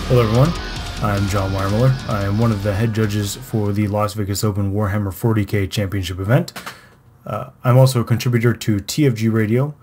Hello everyone, I'm John Weiermuller. I am one of the head judges for the Las Vegas Open Warhammer 40K Championship event. I'm also a contributor to TFG Radio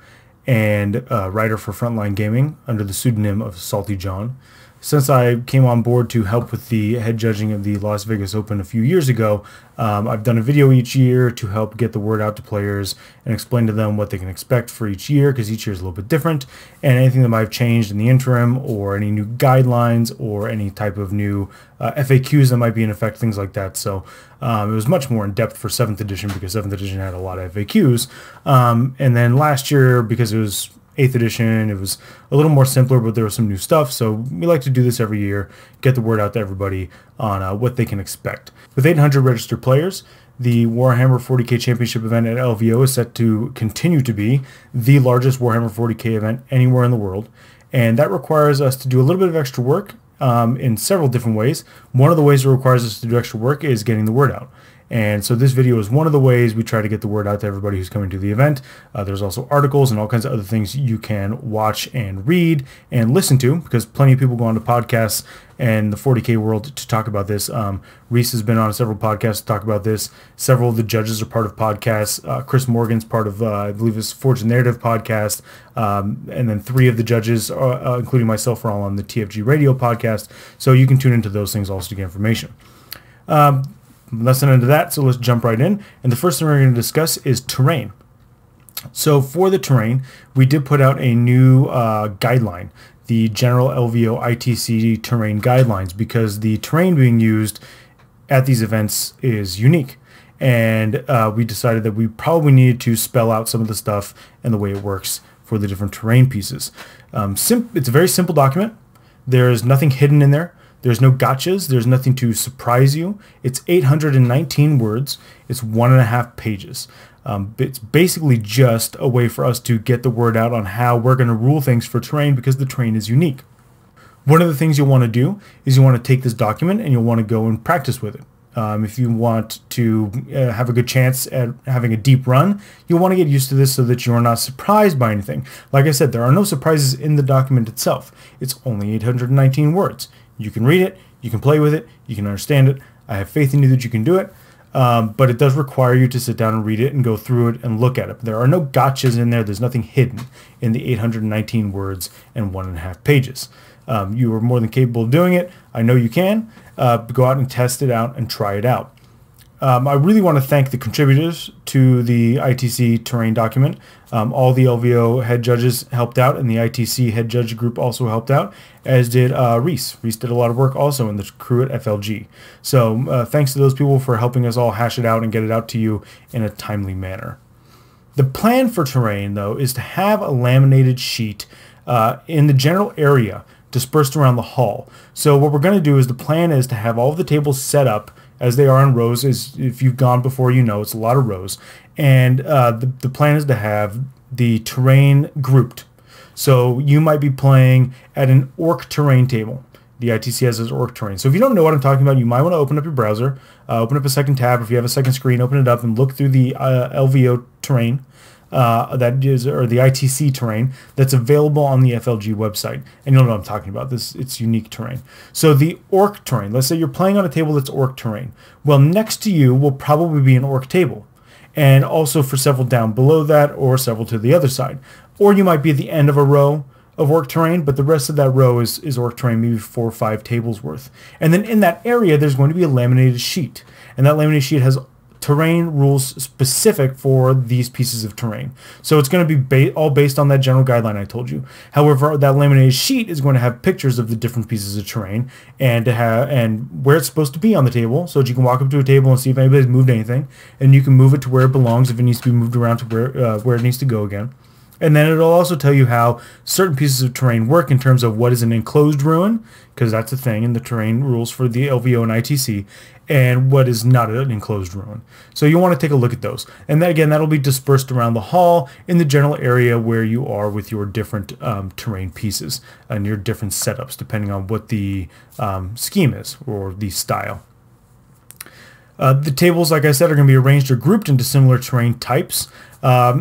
and a writer for Frontline Gaming under the pseudonym of Salty Jon. Since I came on board to help with the head judging of the Las Vegas Open a few years ago, I've done a video each year to help get the word out to players and explain to them what they can expect for each year, because each year is a little bit different, and anything that might have changed in the interim, or any new guidelines, or any type of new FAQs that might be in effect, things like that. So it was much more in depth for 7th edition, because 7th edition had a lot of FAQs. And then last year, because it was 8th edition, it was a little more simpler, but there was some new stuff. So we like to do this every year, get the word out to everybody on what they can expect. With 800 registered players, the Warhammer 40K Championship event at LVO is set to continue to be the largest Warhammer 40K event anywhere in the world. And that requires us to do a little bit of extra work in several different ways. One of the ways it requires us to do extra work is getting the word out. And so this video is one of the ways we try to get the word out to everybody who's coming to the event. There's also articles and all kinds of other things you can watch and read and listen to, because plenty of people go on to podcasts and the 40K world to talk about this. Reese has been on several podcasts to talk about this. Several of the judges are part of podcasts. Chris Morgan's part of, I believe, his Forge the Narrative podcast. And then 3 of the judges, including myself, are all on the TFG Radio podcast. So you can tune into those things also to get information. Less than into that, so let's jump right in. And the first thing we're going to discuss is terrain. So for the terrain, we did put out a new guideline, the General LVO ITC Terrain Guidelines, because the terrain being used at these events is unique. And we decided that we probably needed to spell out some of the stuff and the way it works for the different terrain pieces. It's a very simple document. There's nothing hidden in there. There's no gotchas. There's nothing to surprise you. It's 819 words. It's 1.5 pages. It's basically just a way for us to get the word out on how we're going to rule things for terrain, because the terrain is unique. One of the things you'll want to do is you want to take this document and you'll want to go and practice with it. If you want to have a good chance at having a deep run, you'll want to get used to this so that you're not surprised by anything. Like I said, there are no surprises in the document itself. It's only 819 words. You can read it, you can play with it, you can understand it. I have faith in you that you can do it, but it does require you to sit down and read it and go through it and look at it. There are no gotchas in there. There's nothing hidden in the 819 words and 1.5 pages. You are more than capable of doing it. I know you can. Go out and test it out and try it out. I really want to thank the contributors to the ITC terrain document. All the LVO head judges helped out, and the ITC head judge group also helped out, as did Reese. Reese did a lot of work also in the crew at FLG. So thanks to those people for helping us all hash it out and get it out to you in a timely manner. The plan for terrain, though, is to have a laminated sheet in the general area dispersed around the hall. So what we're going to do is, the plan is to have all of the tables set up as they are in rows. As if you've gone before, you know it's a lot of rows. And the plan is to have the terrain grouped. So you might be playing at an orc terrain table. The ITC has this orc terrain. So if you don't know what I'm talking about, you might want to open up your browser, open up a second tab. If you have a second screen, open it up and look through the LVO terrain. That is, or the ITC terrain that's available on the FLG website, and you'll know what I'm talking about. It's unique terrain. So the orc terrain, let's say you're playing on a table that's orc terrain. Well, next to you will probably be an orc table, and also for several down below that, or several to the other side. Or you might be at the end of a row of orc terrain, but the rest of that row is orc terrain, maybe 4 or 5 tables worth. And then in that area, there's going to be a laminated sheet, and that laminated sheet has terrain rules specific for these pieces of terrain. So it's going to be all based on that general guideline I told you. However, that laminated sheet is going to have pictures of the different pieces of terrain and where it's supposed to be on the table, so that you can walk up to a table and see if anybody's moved anything, and you can move it to where it belongs if it needs to be moved around to where it needs to go again. And then it'll also tell you how certain pieces of terrain work in terms of what is an enclosed ruin, because that's a thing in the terrain rules for the LVO and ITC, and what is not an enclosed ruin. So you want to take a look at those. And then again, that'll be dispersed around the hall in the general area where you are with your different terrain pieces and your different setups, depending on what the scheme is or the style. The tables, like I said, are going to be arranged or grouped into similar terrain types.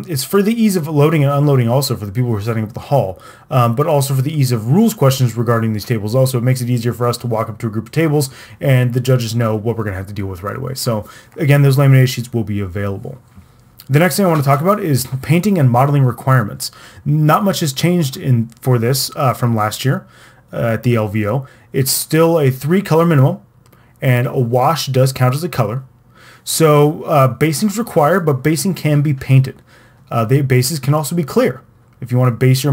It's for the ease of loading and unloading also for the people who are setting up the hall, but also for the ease of rules questions regarding these tables. Also, it makes it easier for us to walk up to a group of tables and the judges know what we're going to have to deal with right away. So again, those laminated sheets will be available. The next thing I want to talk about is painting and modeling requirements. Not much has changed for this from last year at the LVO. It's still a 3-color minimum, and a wash does count as a color. So basing is required, but basing can be painted. The bases can also be clear. If you want to base your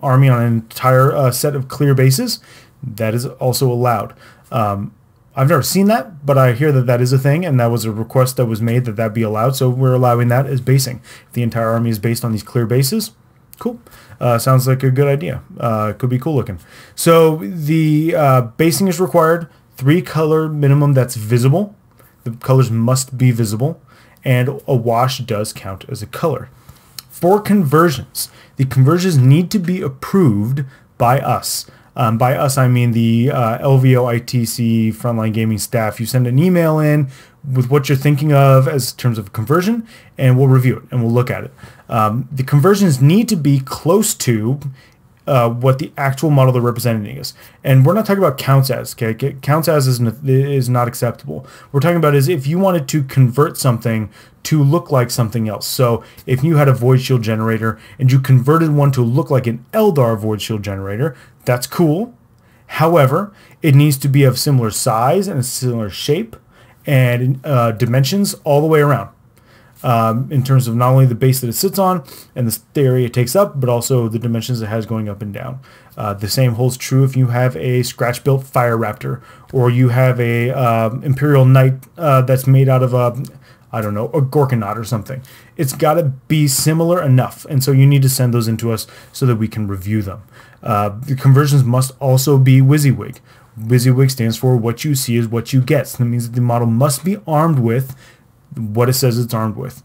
army on an entire set of clear bases, that is also allowed. I've never seen that, but I hear that that is a thing, and that was a request that was made that be allowed, so we're allowing that as basing. If the entire army is based on these clear bases, cool. Sounds like a good idea. Could be cool looking. So the basing is required, 3-color minimum that's visible. The colors must be visible, and a wash does count as a color. For conversions, the conversions need to be approved by us. By us, I mean the LVO ITC Frontline Gaming staff. You send an email in with what you're thinking of as terms of conversion, and we'll review it and we'll look at it. The conversions need to be close to what the actual model they're representing is. And we're not talking about counts as, okay? Counts as is not acceptable. We're talking about is if you wanted to convert something to look like something else. So if you had a void shield generator and you converted one to look like an Eldar void shield generator, that's cool. However, it needs to be of similar size and a similar shape and dimensions all the way around. In terms of not only the base that it sits on and the area it takes up, but also the dimensions it has going up and down. The same holds true if you have a scratch-built Fire Raptor, or you have a Imperial Knight that's made out of I don't know, a Gorkanaut or something. It's got to be similar enough, and so you need to send those in to us so that we can review them. The conversions must also be WYSIWYG. WYSIWYG stands for what you see is what you get. So that means that the model must be armed with what it says it's armed with.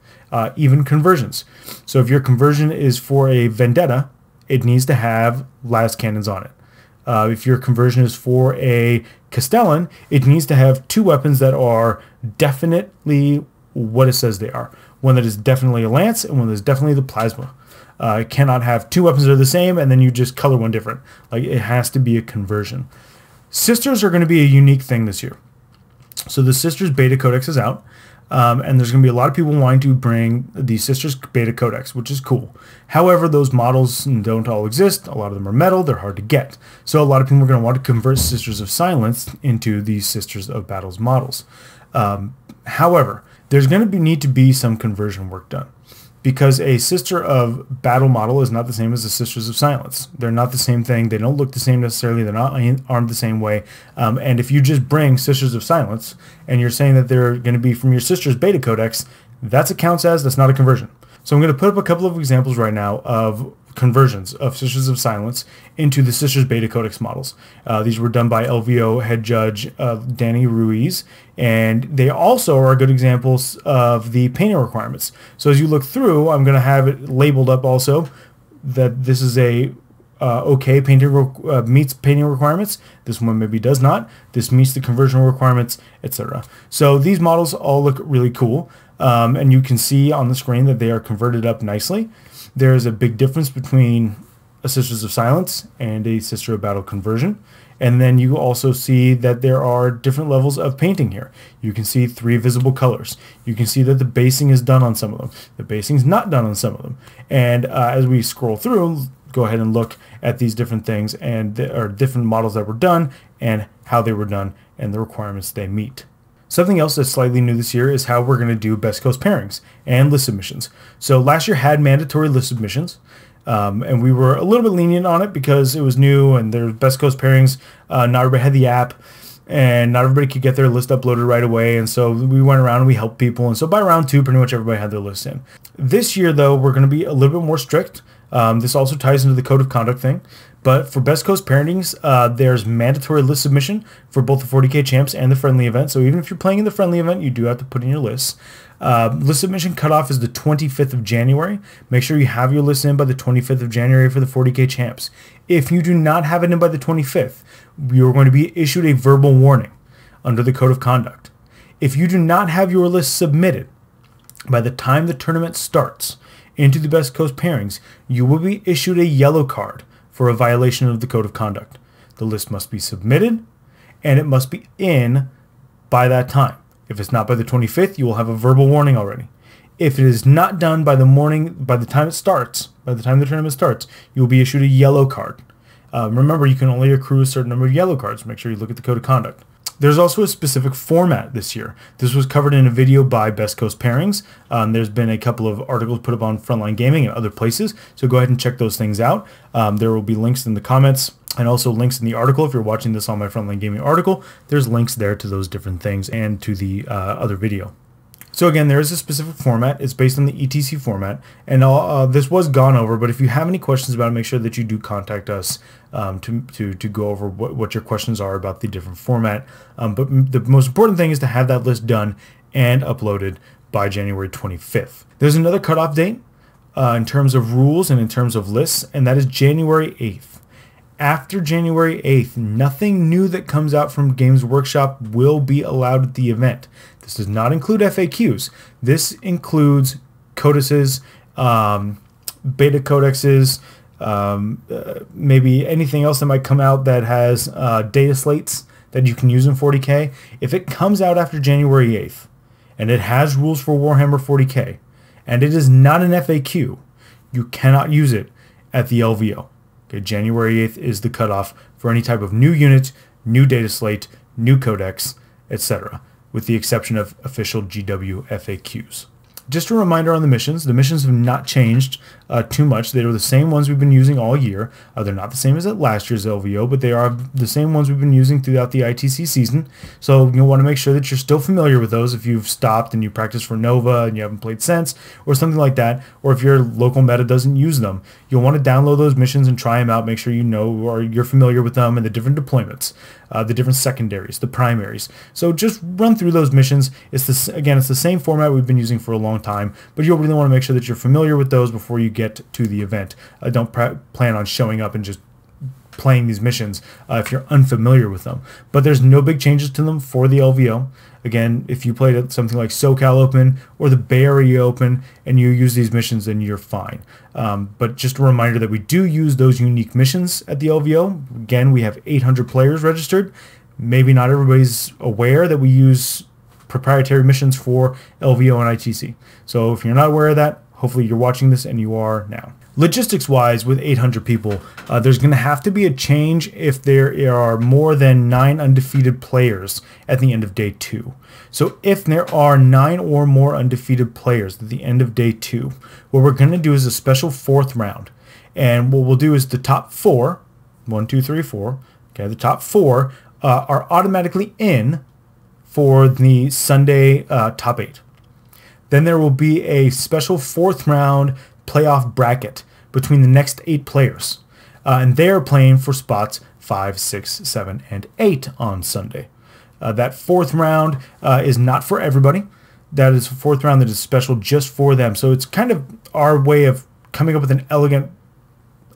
Even conversions. So if your conversion is for a Vendetta, it needs to have las cannons on it. If your conversion is for a Castellan, it needs to have 2 weapons that are definitely what it says they are. One that is definitely a lance and one that is definitely the plasma. It cannot have 2 weapons that are the same and then you just color one different. Like, it has to be a conversion. Sisters are going to be a unique thing this year. So the Sisters Beta Codex is out. And there's going to be a lot of people wanting to bring the Sisters Beta Codex, which is cool. However, those models don't all exist. A lot of them are metal. They're hard to get. So a lot of people are going to want to convert Sisters of Silence into the Sisters of Battles models. However, there's going to need to be some conversion work done, because a Sister of Battle model is not the same as the Sisters of Silence. They're not the same thing. They don't look the same necessarily. They're not armed the same way. And if you just bring Sisters of Silence and you're saying that they're going to be from your Sisters Beta Codex, that's a counts as, that's not a conversion. So I'm going to put up a couple of examples right now of conversions of Sisters of Silence into the Sisters Beta Codex models. These were done by LVO head judge Danny Ruiz, and they also are good examples of the painting requirements. So as you look through, I'm going to have it labeled up also that this is a okay painting meets painting requirements. This one maybe does not. This meets the conversion requirements, etc. So these models all look really cool, and you can see on the screen that they are converted up nicely. There is a big difference between a Sisters of Silence and a Sister of Battle conversion. And then you also see that there are different levels of painting here. You can see 3 visible colors. You can see that the basing is done on some of them. The basing is not done on some of them. And as we scroll through, go ahead and look at these different things and there are different models that were done and how they were done and the requirements they meet. Something else that's slightly new this year is how we're going to do Best Coast pairings and list submissions. So last year had mandatory list submissions, and we were a little bit lenient on it because it was new and there were Best Coast pairings. Not everybody had the app, and not everybody could get their list uploaded right away. And so we went around and we helped people. And so by round 2, pretty much everybody had their list in. This year, though, we're going to be a little bit more strict. This also ties into the Code of Conduct thing. But for Best Coast pairings, there's mandatory list submission for both the 40K champs and the friendly event. So even if you're playing in the friendly event, you do have to put in your lists. List submission cutoff is the 25th of January. Make sure you have your list in by the 25th of January for the 40K champs. If you do not have it in by the 25th, you're going to be issued a verbal warning under the Code of Conduct. If you do not have your list submitted by the time the tournament starts, into the Best Coast pairings, you will be issued a yellow card for a violation of the Code of Conduct. The list must be submitted, and it must be in by that time. If it's not by the 25th, you will have a verbal warning already. If it is not done by the time it starts, by the time the tournament starts, you will be issued a yellow card. Remember, you can only accrue a certain number of yellow cards. Make sure you look at the Code of Conduct. There's also a specific format this year. This was covered in a video by Best Coast Pairings. There's been a couple of articles put up on Frontline Gaming and other places, so go ahead and check those things out. There will be links in the comments and also links in the article. If you're watching this on my Frontline Gaming article, there's links there to those different things and to the other video. So again, there is a specific format. It's based on the ETC format, and this was gone over, but if you have any questions about it, make sure that you do contact us to go over what your questions are about the different format. But the most important thing is to have that list done and uploaded by January 25th. There's another cutoff date in terms of rules and in terms of lists, and that is January 8th. After January 8th, nothing new that comes out from Games Workshop will be allowed at the event. This does not include FAQs. This includes codices, beta codexes, maybe anything else that might come out that has data slates that you can use in 40K. If it comes out after January 8th and it has rules for Warhammer 40K and it is not an FAQ, you cannot use it at the LVO. Okay, January 8th is the cutoff for any type of new unit, new data slate, new codex, etc., with the exception of official GW FAQs. Just a reminder on the missions have not changed too much. They are the same ones we've been using all year. They're not the same as at last year's LVO, but they are the same ones we've been using throughout the ITC season. So you'll want to make sure that you're still familiar with those if you've stopped and you practice for Nova and you haven't played since, or something like that, or if your local meta doesn't use them. You'll want to download those missions and try them out, make sure you know or you're familiar with them and the different deployments, the different secondaries, the primaries. So just run through those missions. It's the same format we've been using for a long time, but you'll really want to make sure that you're familiar with those before you get to the event. Don't plan on showing up and just playing these missions if you're unfamiliar with them. But there's no big changes to them for the LVO. Again, if you played at something like SoCal Open or the Bay Area Open and you use these missions, then you're fine. But just a reminder that we do use those unique missions at the LVO. Again, we have 800 players registered. Maybe not everybody's aware that we use proprietary missions for LVO and ITC. So if you're not aware of that, hopefully you're watching this and you are now. Logistics-wise, with 800 people, there's going to have to be a change if there are more than 9 undefeated players at the end of day 2. So if there are 9 or more undefeated players at the end of day 2, what we're going to do is a special 4th round. And what we'll do is the top 4, 1, 2, 3, 4, okay, the top 4 are automatically in for the Sunday top 8. Then there will be a special 4th round playoff bracket between the next 8 players. And they are playing for spots 5, 6, 7, and 8 on Sunday. That 4th round is not for everybody. That is a 4th round that is special just for them. So it's kind of our way of coming up with an elegant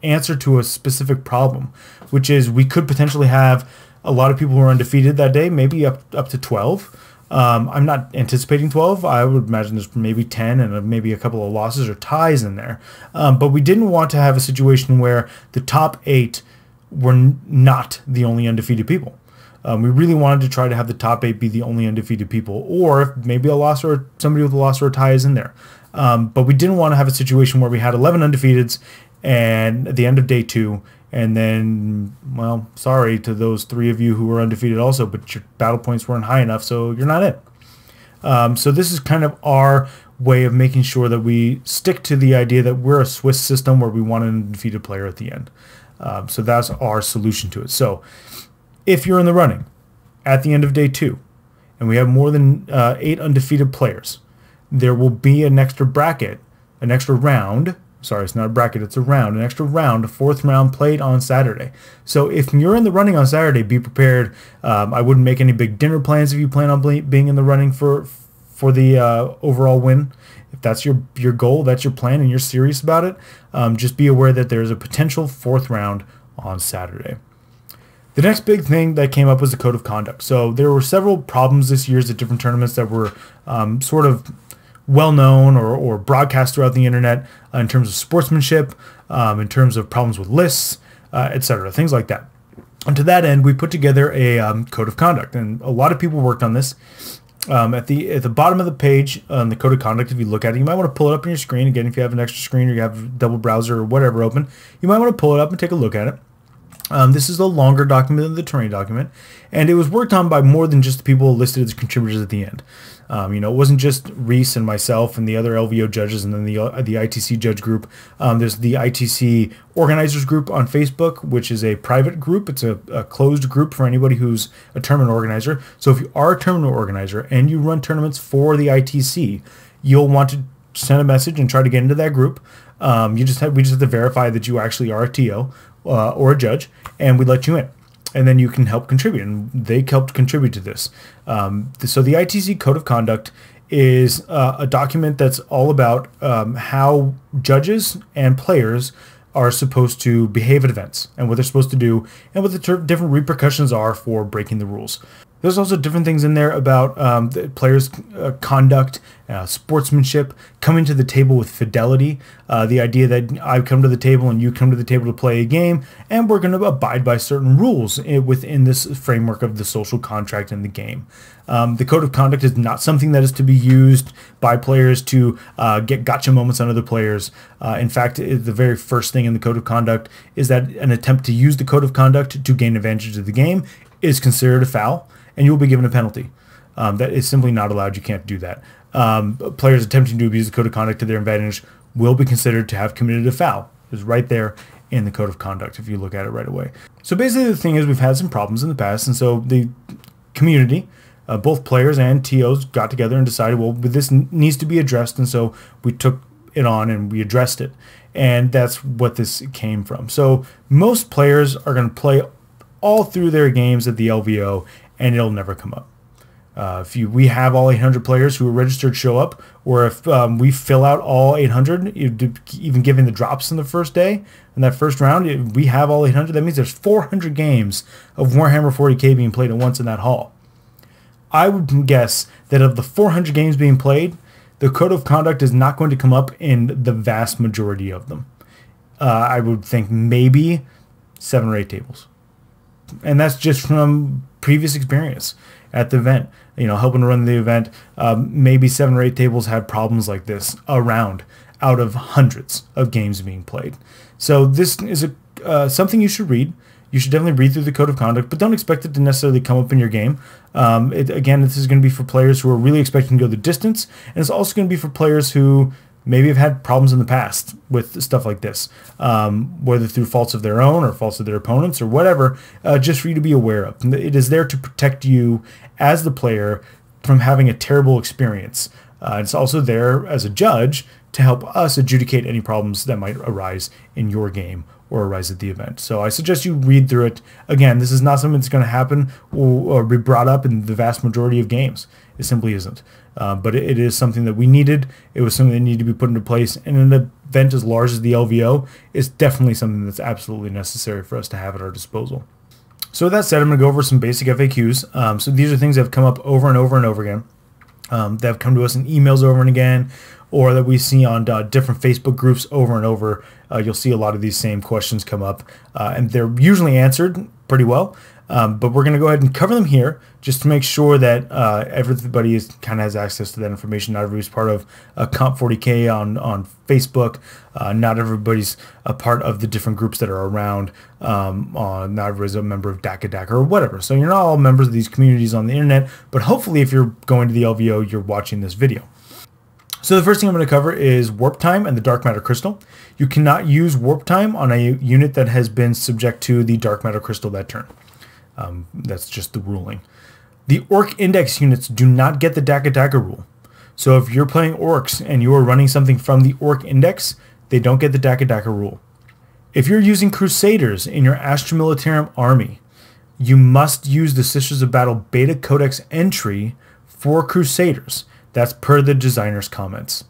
answer to a specific problem, which is we could potentially have a lot of people who are undefeated that day, maybe up to 12. I'm not anticipating 12. I would imagine there's maybe 10 and maybe a couple of losses or ties in there. But we didn't want to have a situation where the top 8 were not the only undefeated people. We really wanted to try to have the top 8 be the only undefeated people, or if maybe a loss or somebody with a loss or a tie is in there. But we didn't want to have a situation where we had 11 undefeateds and at the end of day 2, and then, well, sorry to those 3 of you who were undefeated also, but your battle points weren't high enough, so you're not in. So this is kind of our way of making sure that we stick to the idea that we're a Swiss system where we want an undefeated player at the end. So that's our solution to it. So if you're in the running at the end of day 2, and we have more than 8 undefeated players, there will be an extra bracket, an extra round. Sorry, it's not a bracket, it's a round. An extra round, a 4th round played on Saturday. So if you're in the running on Saturday, be prepared. I wouldn't make any big dinner plans if you plan on being in the running for the overall win. If that's your goal, that's your plan, and you're serious about it, just be aware that there's a potential 4th round on Saturday. The next big thing that came up was the Code of Conduct. So there were several problems this year at different tournaments that were sort of well known or broadcast throughout the internet in terms of sportsmanship, in terms of problems with lists, etc., things like that. And to that end, we put together a code of conduct, and a lot of people worked on this. At the bottom of the page on the code of conduct, if you look at it, you might want to pull it up on your screen. Again, if you have an extra screen or you have a double browser or whatever open, you might want to pull it up and take a look at it. This is a longer document than the terrain document, and it was worked on by more than just the people listed as contributors at the end. It wasn't just Reese and myself and the other LVO judges and then the ITC judge group. There's the ITC organizers group on Facebook, which is a private group. It's a closed group for anybody who's a tournament organizer. So if you are a tournament organizer and you run tournaments for the ITC, you'll want to send a message and try to get into that group. We just have to verify that you actually are a TO or a judge, and we let you in. And then you can help contribute, and they helped contribute to this. So the ITC Code of Conduct is a document that's all about how judges and players are supposed to behave at events and what they're supposed to do and what the different repercussions are for breaking the rules. There's also different things in there about the players' conduct, sportsmanship, coming to the table with fidelity, the idea that I come to the table and you come to the table to play a game, and we're going to abide by certain rules within this framework of the social contract in the game. The Code of Conduct is not something that is to be used by players to get gotcha moments on other players. In fact, the very first thing in the Code of Conduct is that an attempt to use the Code of Conduct to gain advantage of the game is considered a foul, and you'll be given a penalty. That is simply not allowed. You can't do that. Players attempting to abuse the Code of Conduct to their advantage will be considered to have committed a foul. It's right there in the Code of Conduct if you look at it right away. So basically the thing is we've had some problems in the past, and so the community, both players and TOs, got together and decided, well, this needs to be addressed, and so we took it on and we addressed it. And that's what this came from. So most players are going to play all through their games at the LVO, and it'll never come up. If we have all 800 players who are registered show up, or if we fill out all 800, even giving the drops in the first day, in that first round, we have all 800, that means there's 400 games of Warhammer 40k being played at once in that hall. I would guess that of the 400 games being played, the Code of Conduct is not going to come up in the vast majority of them. I would think maybe 7 or 8 tables. And that's just from previous experience at the event. Helping to run the event, maybe 7 or 8 tables had problems like this around out of hundreds of games being played. So this is something you should read. You should definitely read through the Code of Conduct, but don't expect it to necessarily come up in your game. Again, this is going to be for players who are really expecting to go the distance, and it's also going to be for players who maybe have had problems in the past with stuff like this, whether through faults of their own or faults of their opponents or whatever, just for you to be aware of. It is there to protect you as the player from having a terrible experience. It's also there as a judge to help us adjudicate any problems that might arise in your game or arise at the event. So I suggest you read through it. Again, this is not something that's going to happen or be brought up in the vast majority of games. It simply isn't. But it is something that we needed. It was something that needed to be put into place. And an event as large as the LVO is definitely something that's absolutely necessary for us to have at our disposal. So with that said, I'm going to go over some basic FAQs. So these are things that have come up over and over and over again. That have come to us in emails over and again, or that we see on different Facebook groups over and over. You'll see a lot of these same questions come up, and they're usually answered pretty well. But we're going to go ahead and cover them here just to make sure that everybody kind of has access to that information. Not everybody's part of Comp 40K on Facebook. Not everybody's a part of the different groups that are around. Not everybody's a member of DACA or whatever. So you're not all members of these communities on the internet, but hopefully if you're going to the LVO, you're watching this video. So the first thing I'm going to cover is warp time and the dark matter crystal. You cannot use warp time on a unit that has been subject to the dark matter crystal that turn. That's just the ruling. The orc index units do not get the DACA rule. So if you're playing orcs and you are running something from the orc index, they don't get the DACA rule. If you're using Crusaders in your Astra Militarum army, you must use the Sisters of Battle Beta Codex entry for Crusaders. That's per the designer's comments.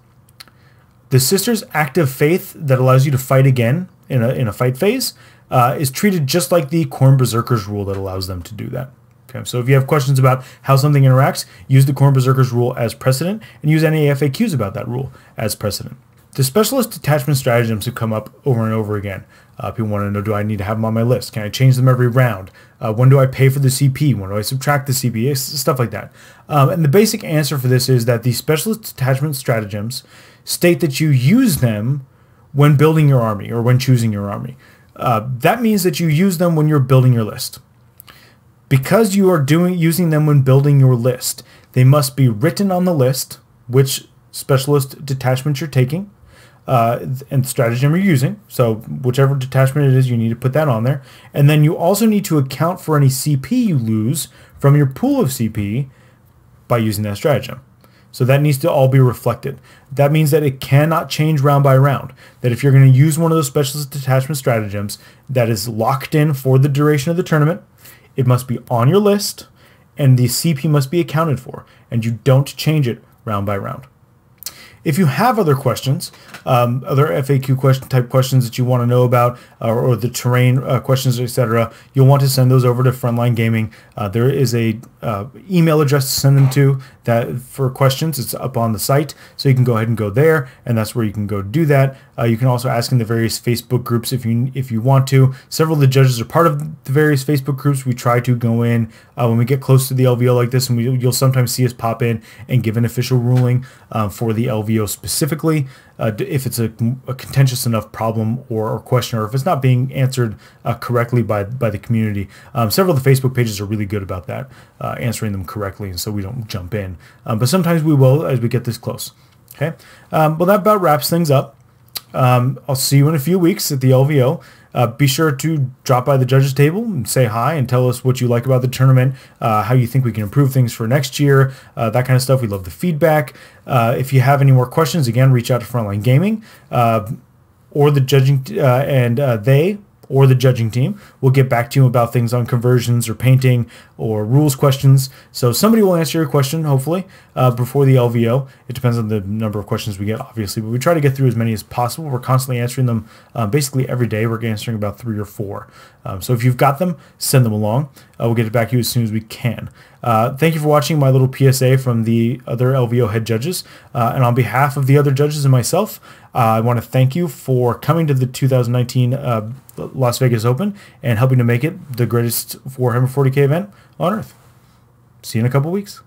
The Sisters Active Faith that allows you to fight again in a fight phase is treated just like the Khorne Berserkers rule that allows them to do that. Okay, so if you have questions about how something interacts, use the Khorne Berserker's rule as precedent, and use any FAQs about that rule as precedent. The specialist detachment stratagems have come up over and over again. People want to know, do I need to have them on my list? Can I change them every round? When do I pay for the CP? When do I subtract the CP? Stuff like that. And the basic answer for this is that the specialist detachment stratagems state that you use them when building your army or when choosing your army. That means that you use them when you're building your list. Because you are using them when building your list, they must be written on the list, which specialist detachment you're taking, and stratagem you're using. So whichever detachment it is, you need to put that on there. And then you also need to account for any CP you lose from your pool of CP by using that stratagem. So that needs to all be reflected. That means that it cannot change round by round. That if you're going to use one of those specialist detachment stratagems that is locked in for the duration of the tournament, it must be on your list and the CP must be accounted for, and you don't change it round by round. If you have other questions, other FAQ type questions that you want to know about, or the terrain questions, etc., you'll want to send those over to Frontline Gaming. There is a email address to send them to that for questions. It's up on the site, so you can go ahead and go there, and that's where you can go do that. You can also ask in the various Facebook groups if you want to. Several of the judges are part of the various Facebook groups. We try to go in when we get close to the LVO like this, and you'll sometimes see us pop in and give an official ruling for the LVO specifically, if it's a contentious enough problem or question, or if it's not being answered correctly by the community. Several of the Facebook pages are really good about that, answering them correctly, and so we don't jump in. But sometimes we will as we get this close. Okay, well, that about wraps things up. I'll see you in a few weeks at the LVO. Be sure to drop by the judges table and say hi and tell us what you like about the tournament, how you think we can improve things for next year, that kind of stuff. We love the feedback. If you have any more questions, again, reach out to Frontline Gaming or the judging or the judging team will get back to you about things on conversions or painting or rules questions. So somebody will answer your question, hopefully, before the LVO. It depends on the number of questions we get, obviously, but we try to get through as many as possible. We're constantly answering them basically every day. We're answering about 3 or 4. So if you've got them, send them along. We'll get it back to you as soon as we can. Thank you for watching my little PSA from the other LVO head judges. And on behalf of the other judges and myself, I want to thank you for coming to the 2019 Las Vegas Open and helping to make it the greatest Warhammer 40K event on Earth. See you in a couple weeks.